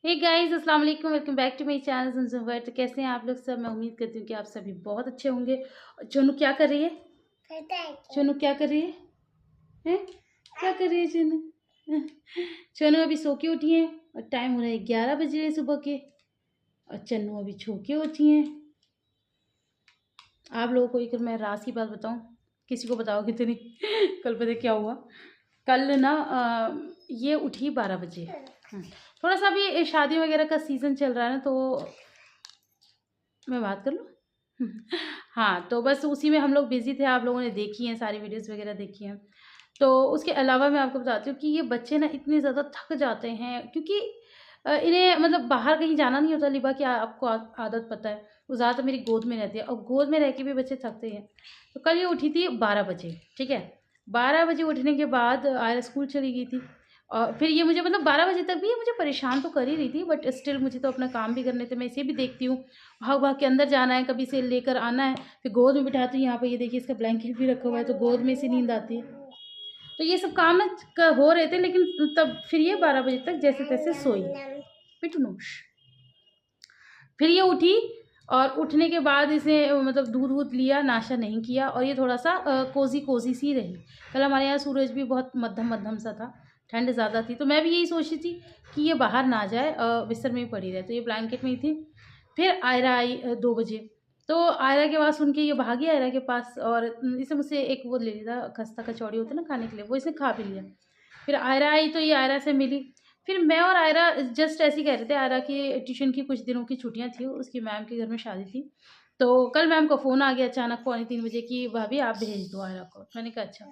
हे guys, अस्सलाम वालेकुम। Welcome back to my channel Zamzam world. तो कैसे हैं आप लोग सब? मैं उम्मीद करती हूँ कि आप सभी बहुत अच्छे होंगे। और चोनू क्या कर रही है? चोनू क्या कर रही है? हैं? क्या कर रही है चोनू? चोनू अभी सो के उठी है और टाइम हो रहा है 11 बज रहे हैं सुबह के। और चन्नू अभी छो के उठी है। आप लोगों को एक मैं राज की बात बताऊँ, किसी को बताओ कितनी कल पता क्या हुआ? कल ना ये उठी 12 बजे। थोड़ा सा अभी शादी वगैरह का सीज़न चल रहा है ना, तो मैं बात कर लूँ? हाँ, तो बस उसी में हम लोग बिज़ी थे। आप लोगों ने देखी हैं, सारी वीडियोज़ वगैरह देखी हैं। तो उसके अलावा मैं आपको बताती हूँ कि ये बच्चे ना इतने ज़्यादा थक जाते हैं, क्योंकि इन्हें मतलब बाहर कहीं जाना नहीं होता। लिबा की आपको आदत पता है, वो ज़्यादातर मेरी गोद में रहती है और गोद में रह के भी बच्चे थकते हैं। तो कल ये उठी थी 12 बजे, ठीक है? 12 बजे उठने के बाद आयरा स्कूल चली गई थी। और फिर ये मुझे मतलब 12 बजे तक भी ये मुझे परेशान तो कर ही रही थी, बट स्टिल मुझे तो अपना काम भी करने थे। मैं इसे भी देखती हूँ, भाग-भाग के अंदर जाना है, कभी इसे लेकर आना है, फिर गोद में बिठाती हूँ। यहाँ पे ये देखिए इसका ब्लैंकेट भी रखा हुआ है, तो गोद में से नींद आती है। तो ये सब काम ना हो रहे थे, लेकिन तब फिर ये 12 बजे तक जैसे-तैसे सोई। पिटनूश। फिर ये उठी और उठने के बाद इसने मतलब दूध-वूध लिया, नाश्ता नहीं किया और ये थोड़ा-सा कोज़ी-कोज़ी सी रही। कल हमारे यहाँ सूरज भी बहुत मद्धम-मद्धम सा था, ठंड ज़्यादा थी, तो मैं भी यही सोच रही थी कि ये बाहर ना जाए, बिस्तर में ही पड़ी रहे, तो ये ब्लैंकेट में ही थी। फिर आयरा आई 2 बजे, तो आयरा की आवाज़ सुन के ये भागी आयरा के पास और इसने मुझसे एक वो ले लिया था, खस्ता कचौड़ी होता है ना खाने के लिए, वो इसने खा भी लिया। फिर आयरा आई तो ये आयरा से मिली। फिर मैं और आयरा जस्ट ऐसे ही कह रहे थे, आयरा की ट्यूशन की कुछ दिनों की छुट्टियाँ थी, उसकी मैम के घर में शादी थी। तो कल मैम का फ़ोन आ गया अचानक पौने 3 बजे कि भाभी आप भेज दो आयरा को। मैंने कहा अच्छा।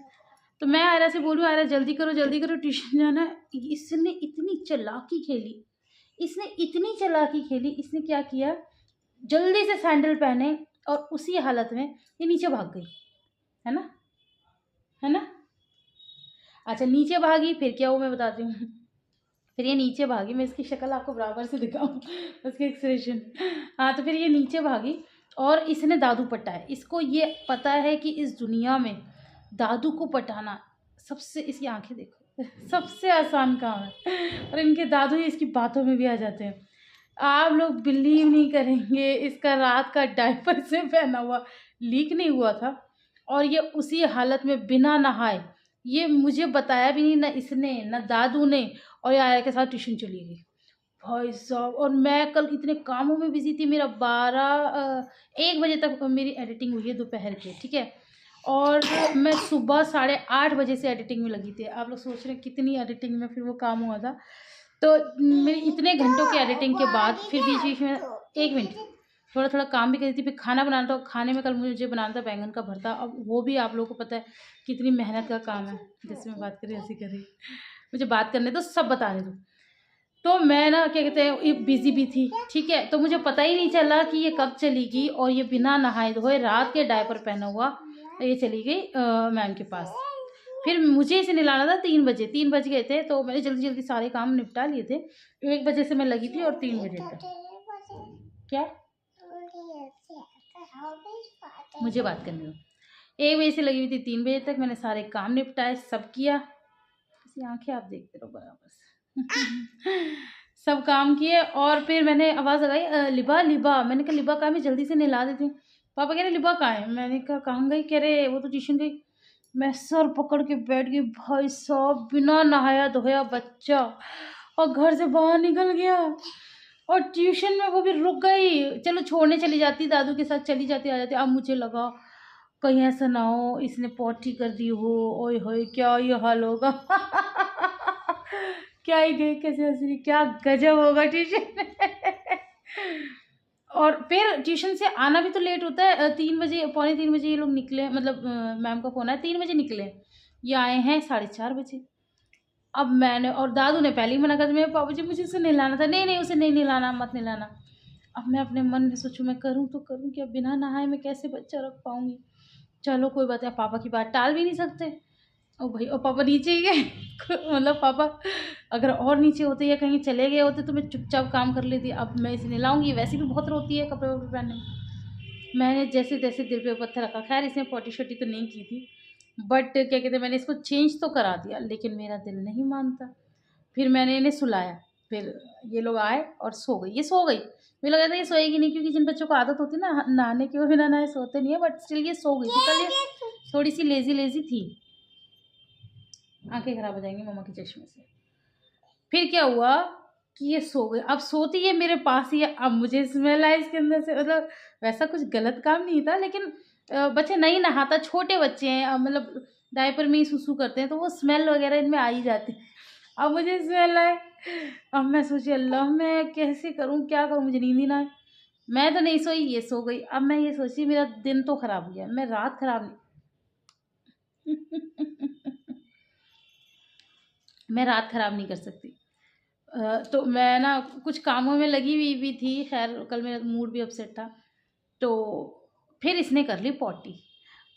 तो मैं आयरा से बोलूँ आयरा जल्दी करो ट्यूशन जाना है। इसने इतनी चालाकी खेली, इसने क्या किया, जल्दी से सैंडल पहने और उसी हालत में ये नीचे भाग गई, है ना? है ना? अच्छा, नीचे भागी फिर क्या हुआ मैं बताती हूँ। फिर ये नीचे भागी, मैं इसकी शक्ल आपको बराबर से दिखाऊँ उसके एक्सप्रेशन। हाँ, तो फिर ये नीचे भागी और इसने दादू पटाए। इसको ये पता है कि इस दुनिया में दादू को पटाना सबसे, इसकी आँखें देखो, सबसे आसान काम है और इनके दादू ही इसकी बातों में भी आ जाते हैं। आप लोग बिलीव नहीं करेंगे, इसका रात का डायपर से पहना हुआ लीक नहीं हुआ था और ये उसी हालत में बिना नहाए, ये मुझे बताया भी नहीं, ना इसने ना दादू ने, और ये आया के साथ ट्यूशन चली गई। भाई साहब, और मैं कल इतने कामों में बिज़ी थी, मेरा 1 बजे तक मेरी एडिटिंग हुई है दोपहर के, ठीक है? और मैं सुबह 8:30 बजे से एडिटिंग में लगी थी। आप लोग सोच रहे हैं कितनी एडिटिंग में फिर वो काम हुआ था। तो मेरी इतने घंटों की एडिटिंग के बाद फिर बीच-बीच में 1 मिनट थोड़ा-थोड़ा काम भी कर रही थी, फिर खाना बनाना था। खाने में कल मुझे बनाना था बैंगन का भरता। अब वो भी आप लोगों को पता है कितनी मेहनत का काम है। जैसे मैं बात कर रही ऐसे कर रही। मुझे बात करने दो, सब बताने दो। तो मैं ना क्या कहते हैं, ये बिज़ी भी थी, ठीक है? तो मुझे पता ही नहीं चला कि ये कब चली गई और ये बिना नहाए-धोए रात के डायपर पहना हुआ ये चली गई मैम के पास। फिर मुझे इसे नहलाना था 3 बजे, 3 बज गए थे, तो मैंने जल्दी-जल्दी सारे काम निपटा लिए थे। 1 बजे से मैं लगी थी और 3 बजे तक। क्या? मुझे बात करने दो। 1 बजे से लगी हुई थी 3 बजे तक, मैंने सारे काम निपटाए, सब किया। इसकी आँखें आप देखते रहो बराबर से। सब काम किए और फिर मैंने आवाज़ लगाई, लिबा लिबा। मैंने कहा लिबा कहाँ है? मैं जल्दी से नहला देती हूँ। पापा कह रहे लिबा कहाँ है? मैंने कहा कहाँ गई? कह रहे वो तो ट्यूशन गई। मैं सर पकड़ के बैठ गई। भाई साहब, बिना नहाया धोया बच्चा और घर से बाहर निकल गया और ट्यूशन में वो भी रुक गई। चलो छोड़ने चली जाती, दादू के साथ चली जाती, आ जाती। अब मुझे लगा कहीं ऐसा ना हो इसने पॉटी कर दी हो। ओए होए, क्या ये हाल होगा। क्या ही गई, कैसे हंस रही, क्या गजब होगा ट्यूशन में। और फिर ट्यूशन से आना भी तो लेट होता है। 3 बजे, पौने 3 बजे ये लोग निकले, मतलब मैम का फ़ोन आया 3 बजे निकले। ये आए हैं 4:30 बजे। अब मैंने और दादू ने पहले ही मना कर दिया, मेरे पापा जी मुझे उसे नहलाना था। नहीं, नहीं उसे नहीं नहलाना, मत नहलाना। अब मैं अपने मन में सोचूँ मैं करूँ तो करूँ क्या? बिना नहाए मैं कैसे बच्चा रख पाऊँगी? चलो कोई बात नहीं, पापा की बात टाल भी नहीं सकते। ओ भाई, और पापा नीचे ही गए। मतलब पापा अगर और नीचे होते या कहीं चले गए होते तो मैं चुपचाप काम कर लेती। अब मैं इसे नहलाऊँगी, वैसे भी बहुत रोती है कपड़े-वपड़े पहनने में। मैंने जैसे-तैसे दिल पे पत्थर रखा। ख़ैर इसने पॉटी-शॉटी तो नहीं की थी, बट क्या कहते हैं मैंने इसको चेंज तो करा दिया, लेकिन मेरा दिल नहीं मानता। फिर मैंने इन्हें सुलाया, फिर ये लोग आए और सो गई, ये सो गई। मुझे लगा था ये सोएगी नहीं, क्योंकि जिन बच्चों को आदत होती है ना नहाने की, वो बिना नहाए सोते नहीं है, बट स्टिल ये सो गई थी। कल ये थोड़ी सी लेजी थी। आंखें खराब हो जाएंगी मम्मा के चश्मे से। फिर क्या हुआ कि ये सो गई। अब सोती है मेरे पास ही है, अब मुझे स्मेल आई इसके अंदर से। मतलब वैसा कुछ गलत काम नहीं था, लेकिन बच्चे नहीं नहाता, छोटे बच्चे हैं, मतलब डायपर में ही सुसु करते हैं, तो वो स्मेल वगैरह इनमें आ ही जाती है। अब मुझे स्मेल आए, अब मैं सोची अल्लाह मैं कैसे करूं, क्या करूं, मुझे नींद ही ना आए। मैं तो नहीं सोई, ये सो गई। अब मैं ये सोची मेरा दिन तो खराब हो गया, मैं रात खराब नहीं मैं रात खराब नहीं कर सकती। तो मैं ना कुछ कामों में लगी हुई भी थी। खैर कल मेरा मूड भी अपसेट था, तो फिर इसने कर ली पॉटी।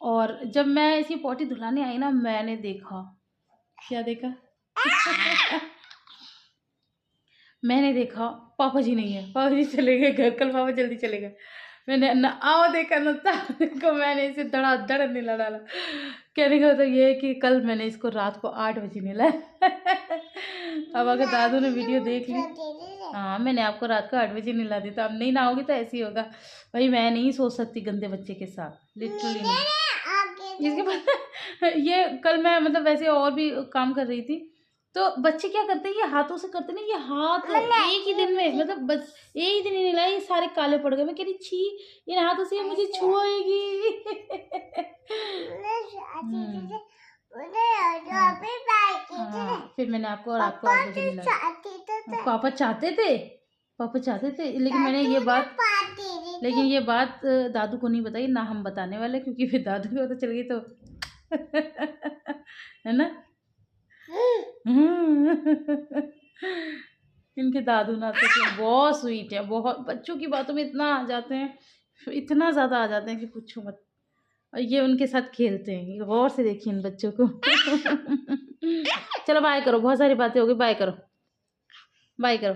और जब मैं इसकी पॉटी धुलाने आई ना, मैंने देखा, क्या देखा मैंने देखा पापा जी नहीं है, पापा जी चले गए घर, कल पापा जल्दी चले गए। मैंने न आओ देखा न देखो, मैंने इसे धड़ाधड़ नीला डाला। कहने का मतलब ये है कि कल मैंने इसको रात को 8 बजे नीला अब अगर दादू ने वीडियो देख ली, हाँ मैंने आपको रात को 8 बजे नीला दी, तो अब नहीं नहाओगी तो ऐसे ही होगा भाई। मैं नहीं सो सकती गंदे बच्चे के साथ, लिटरली नहीं। इसके बाद ये कल मैं मतलब वैसे और भी काम कर रही थी, तो बच्चे क्या करते हैं, ये हाथों से करते ना, ये हाथ एक ही दिन में, मतलब बस एक ही दिन ही निलाए, ये सारे काले पड़ गए। मैं कह रही छी, इन हाथों से ये मुझे छुएगी हाँ, फिर मैंने आपको रात को 8 बजे मिला। पापा चाहते थे, लेकिन ये बात दादू को नहीं बताई ना, हम बताने वाले, क्योंकि फिर दादू को पता चल गई तो है ना इनके दादू ना तो बहुत स्वीट है, बहुत बच्चों की बातों में इतना आ जाते हैं, इतना ज़्यादा आ जाते हैं कि पूछो मत। और ये उनके साथ खेलते हैं, गौर से देखिए इन बच्चों को चलो बाय करो, बहुत सारी बातें हो गई, बाय करो, बाय करो।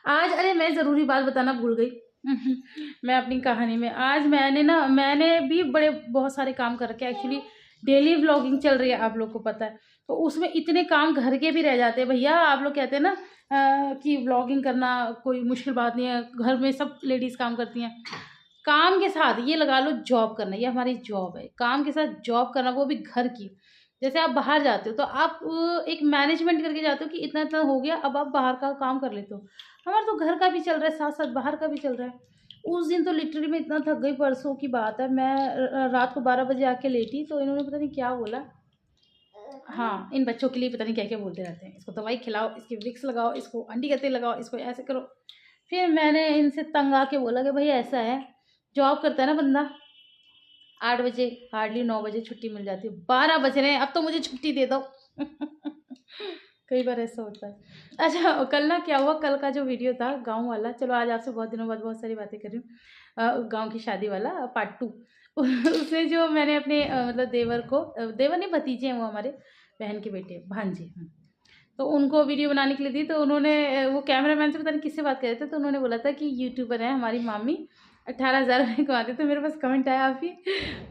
आज अरे मैं ज़रूरी बात बताना भूल गई मैं अपनी कहानी में, आज मैंने भी बहुत सारे काम कर रखे। एक्चुअली डेली व्लॉगिंग चल रही है, आप लोग को पता है, तो उसमें इतने काम घर के भी रह जाते हैं। भैया आप लोग कहते हैं ना कि व्लॉगिंग करना कोई मुश्किल बात नहीं है, घर में सब लेडीज़ काम करती हैं। काम के साथ ये लगा लो जॉब करना, ये हमारी जॉब है, काम के साथ जॉब करना, वो भी घर की। जैसे आप बाहर जाते हो तो आप एक मैनेजमेंट करके जाते हो कि इतना इतना हो गया, अब आप बाहर का काम कर लेते हो। हमारा तो घर का भी चल रहा है, साथ साथ बाहर का भी चल रहा है। उस दिन तो लिटरली मैं इतना थक गई, परसों की बात है, मैं रात को 12 बजे आके लेटी, तो इन्होंने पता नहीं क्या बोला। हाँ, इन बच्चों के लिए पता नहीं क्या क्या बोलते रहते हैं, इसको दवाई खिलाओ, इसकी विक्स लगाओ, इसको अंडी का तेल लगाओ, इसको ऐसे करो। फिर मैंने इनसे तंग आके बोला कि भाई ऐसा है, जॉब करता है ना बंदा, 8 बजे हार्डली 9 बजे छुट्टी मिल जाती है, 12 बज रहे हैं, अब तो मुझे छुट्टी दे दो कई बार ऐसा होता है। अच्छा कल ना क्या हुआ, कल का जो वीडियो था गांव वाला, चलो आज आपसे बहुत दिनों बाद बहुत सारी बातें कर रही हूँ, गांव की शादी वाला पार्ट 2 उसमें जो मैंने अपने मतलब देवर नहीं भतीजे हैं वो, हमारे बहन के बेटे भांजे, तो उनको वीडियो बनाने के लिए दी। तो उन्होंने वो कैमरामैन से पता नहीं किससे बात कर रहे थे, तो उन्होंने बोला था कि यूट्यूबर है हमारी मामी, 18,000 रुपये कमाते। तो मेरे पास कमेंट आया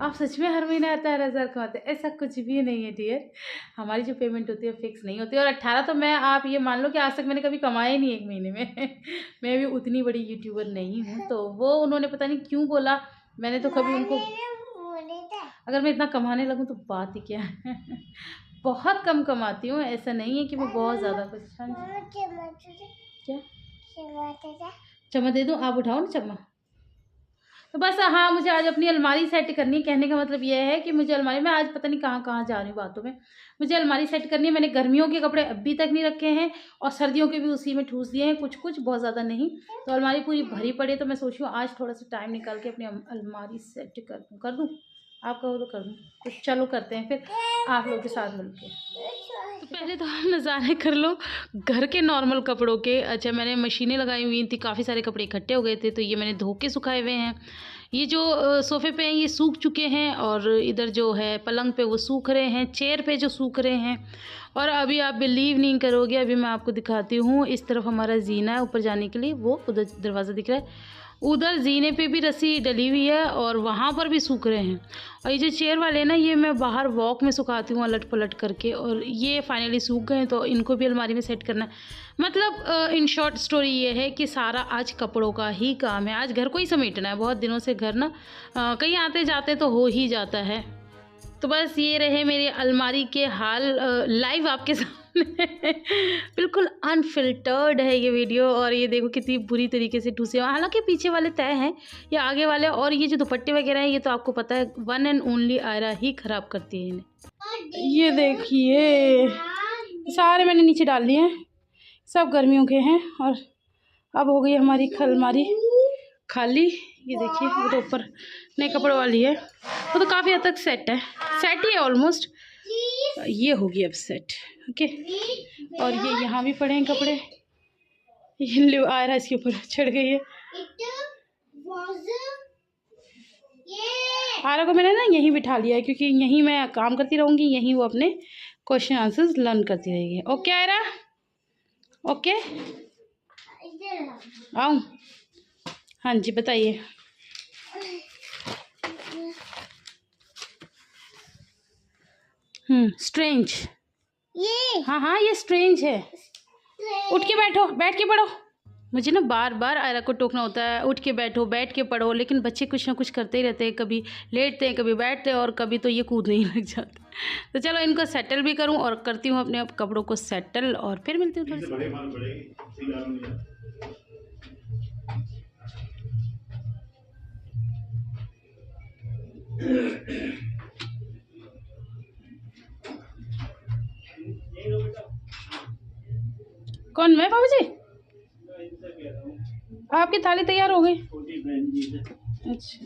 आप सच में हर महीने 18,000 कमाते? ऐसा कुछ भी नहीं है डियर, हमारी जो पेमेंट होती है फिक्स नहीं होती। और 18 तो मैं, आप ये मान लो कि आज तक मैंने कभी कमाया ही नहीं एक महीने में मैं भी उतनी बड़ी यूट्यूबर नहीं हूँ। तो वो उन्होंने पता नहीं क्यों बोला, मैंने तो कभी उनको, अगर मैं इतना कमाने लगूँ तो बात ही क्या है बहुत कम कमाती हूँ, ऐसा नहीं है कि मैं बहुत ज़्यादा कुछ। क्या चम्मा दे दूँ? आप उठाओ ना चम्मा। तो बस हाँ, मुझे आज अपनी अलमारी सेट करनी है। कहने का मतलब ये है कि मुझे अलमारी में, आज पता नहीं कहाँ कहाँ जा रही हूँ बातों में, मुझे अलमारी सेट करनी है। मैंने गर्मियों के कपड़े अभी तक नहीं रखे हैं और सर्दियों के भी उसी में ठूस दिए हैं, कुछ कुछ, बहुत ज़्यादा नहीं। तो अलमारी पूरी भरी पड़ी है, तो मैं सोच रही हूँ आज थोड़ा सा टाइम निकाल के अपनी अलमारी सेट कर दूँ। आप कहो तो कर दूँ, तो चलो करते हैं फिर आप लोग के साथ मिलकर। तो पहले तो हम नज़ारे कर लो घर के नॉर्मल कपड़ों के। अच्छा मैंने मशीनें लगाई हुई थी, काफ़ी सारे कपड़े इकट्ठे हो गए थे, तो ये मैंने धो के सुखाए हुए हैं। ये जो सोफ़े पे हैं ये सूख चुके हैं, और इधर जो है पलंग पे वो सूख रहे हैं, चेयर पे जो सूख रहे हैं। और अभी आप बिलीव नहीं करोगे, अभी मैं आपको दिखाती हूँ, इस तरफ हमारा जीना है ऊपर जाने के लिए, वो उधर दरवाज़ा दिख रहा है, उधर जीने पे भी रस्सी डली हुई है और वहाँ पर भी सूख रहे हैं। और ये जो चेयर वाले हैं ना, ये मैं बाहर वॉक में सुखाती हूँ अलट पलट करके, और ये फाइनली सूख गए तो इनको भी अलमारी में सेट करना है। मतलब इन शॉर्ट स्टोरी ये है कि सारा आज कपड़ों का ही काम है, आज घर को ही समेटना है। बहुत दिनों से घर ना कहीं आते जाते तो हो ही जाता है। तो बस ये रहे मेरी अलमारी के हाल लाइव आपके सामने। बिल्कुल अनफिल्टर्ड है ये वीडियो। और ये देखो कितनी बुरी तरीके से टूसे, हालांकि पीछे वाले तय हैं, ये आगे वाले। और ये जो दुपट्टे वगैरह हैं, ये तो आपको पता है वन एंड ओनली आयरा ही खराब करती है इन्हें। ये देखिए सारे मैंने नीचे डाल दिए हैं, सब गर्मियों के हैं। और अब हो गई हमारी अलमारी खाली। ये देखिए वो तो ऊपर नए कपड़ों वाली है, वो तो काफ़ी हद तक सेट है, सेट ही है ऑलमोस्ट। ये होगी अब सेट, ओके। और ये यहाँ भी पड़े हैं कपड़े, ये आयरा इसके ऊपर चढ़ गई है। आयरा को मैंने ना यहीं बिठा लिया है, क्योंकि यहीं मैं काम करती रहूँगी, यहीं वो अपने क्वेश्चन आंसर्स लर्न करती रहेगी। ओके आयरा, ओके आऊँ? हाँ जी बताइए। स्ट्रेंज, ये हाँ हाँ ये स्ट्रेंज है। उठ के बैठो, बैठ के पढ़ो। मुझे ना बार बार आयरा को टोकना होता है, उठ के बैठो, बैठ के पढ़ो, लेकिन बच्चे कुछ ना कुछ करते ही रहते हैं, कभी लेटते हैं, कभी बैठते हैं, और कभी तो ये कूदने ही लग जाते। तो चलो इनको सेटल भी करूं, और करती हूँ अपने कपड़ों को सेटल, और फिर मिलती हूँ थोड़ी सी। कौन, मैं बाबूजी? आपकी थाली तैयार हो गई? अच्छा